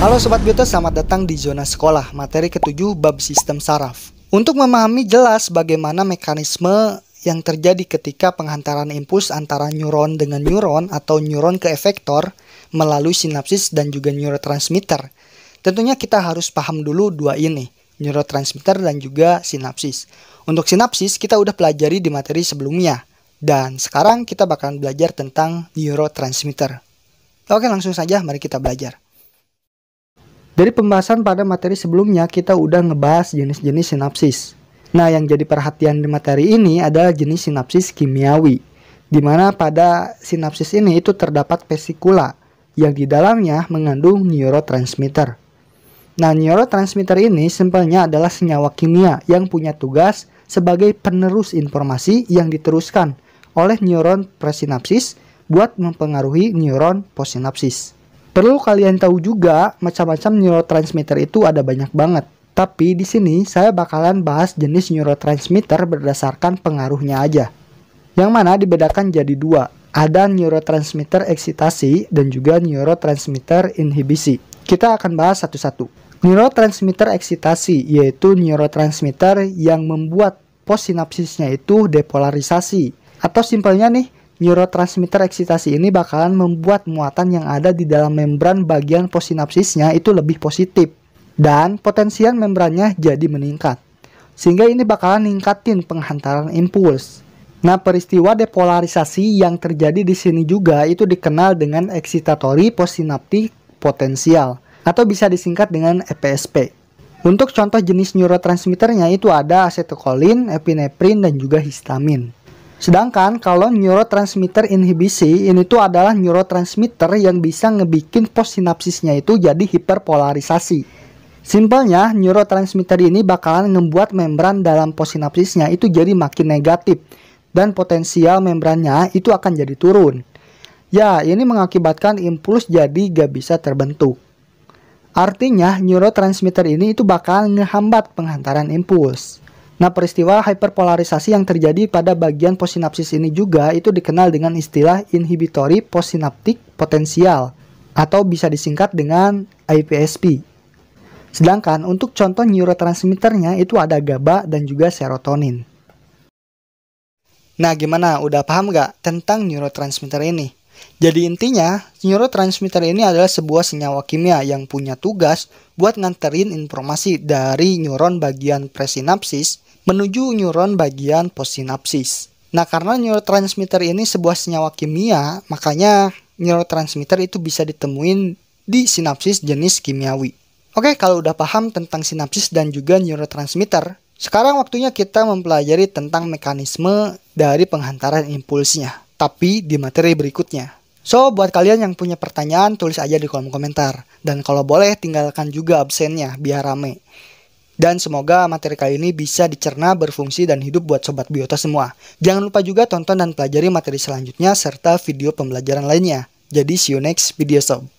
Halo Sobat Bioto, selamat datang di Zona Sekolah, materi ke-7 bab sistem saraf. Untuk memahami jelas bagaimana mekanisme yang terjadi ketika penghantaran impuls antara neuron dengan neuron atau neuron ke efektor melalui sinapsis dan juga neurotransmitter, tentunya kita harus paham dulu dua ini, neurotransmitter dan juga sinapsis. Untuk sinapsis kita udah pelajari di materi sebelumnya, dan sekarang kita bakalan belajar tentang neurotransmitter. Oke, langsung saja mari kita belajar. Dari pembahasan pada materi sebelumnya, kita udah ngebahas jenis-jenis sinapsis. Nah, yang jadi perhatian di materi ini adalah jenis sinapsis kimiawi, di mana pada sinapsis ini itu terdapat vesikula, yang di dalamnya mengandung neurotransmitter. Nah, neurotransmitter ini simpelnya adalah senyawa kimia yang punya tugas sebagai penerus informasi yang diteruskan oleh neuron presinapsis buat mempengaruhi neuron postsinapsis. Perlu kalian tahu juga, macam-macam neurotransmitter itu ada banyak banget. Tapi di sini saya bakalan bahas jenis neurotransmitter berdasarkan pengaruhnya aja. Yang mana dibedakan jadi dua. Ada neurotransmitter eksitasi dan juga neurotransmitter inhibisi. Kita akan bahas satu-satu. Neurotransmitter eksitasi yaitu neurotransmitter yang membuat postsinapsisnya itu depolarisasi. Atau simpelnya nih, neurotransmitter eksitasi ini bakalan membuat muatan yang ada di dalam membran bagian postsinapsisnya itu lebih positif. Dan potensial membrannya jadi meningkat. Sehingga ini bakalan ningkatin penghantaran impuls. Nah, peristiwa depolarisasi yang terjadi di sini juga itu dikenal dengan excitatory postsynaptic potential. Atau bisa disingkat dengan EPSP. Untuk contoh jenis neurotransmitternya itu ada acetylcholine, epinefrin, dan juga histamin. Sedangkan kalau neurotransmitter inhibisi ini tuh adalah neurotransmitter yang bisa ngebikin postsinapsisnya itu jadi hiperpolarisasi. Simpelnya, neurotransmitter ini bakalan membuat membran dalam postsinapsisnya itu jadi makin negatif dan potensial membrannya itu akan jadi turun. Ya, ini mengakibatkan impuls jadi gak bisa terbentuk. Artinya, neurotransmitter ini itu bakalan ngehambat penghantaran impuls. Nah, peristiwa hiperpolarisasi yang terjadi pada bagian postsinapsis ini juga itu dikenal dengan istilah inhibitory postsynaptic potential atau bisa disingkat dengan IPSP. Sedangkan untuk contoh neurotransmitternya itu ada GABA dan juga serotonin. Nah, gimana? Udah paham nggak tentang neurotransmitter ini? Jadi intinya, neurotransmitter ini adalah sebuah senyawa kimia yang punya tugas buat nganterin informasi dari neuron bagian presinapsis menuju neuron bagian postsinapsis. Nah, karena neurotransmitter ini sebuah senyawa kimia, makanya neurotransmitter itu bisa ditemuin di sinapsis jenis kimiawi. Oke, kalau udah paham tentang sinapsis dan juga neurotransmitter, sekarang waktunya kita mempelajari tentang mekanisme dari penghantaran impulsnya, tapi di materi berikutnya. So, buat kalian yang punya pertanyaan, tulis aja di kolom komentar. Dan kalau boleh, tinggalkan juga absennya, biar rame. Dan semoga materi kali ini bisa dicerna, berfungsi, dan hidup buat Sobat Bioto semua. Jangan lupa juga tonton dan pelajari materi selanjutnya, serta video pembelajaran lainnya. Jadi, see you next video sob.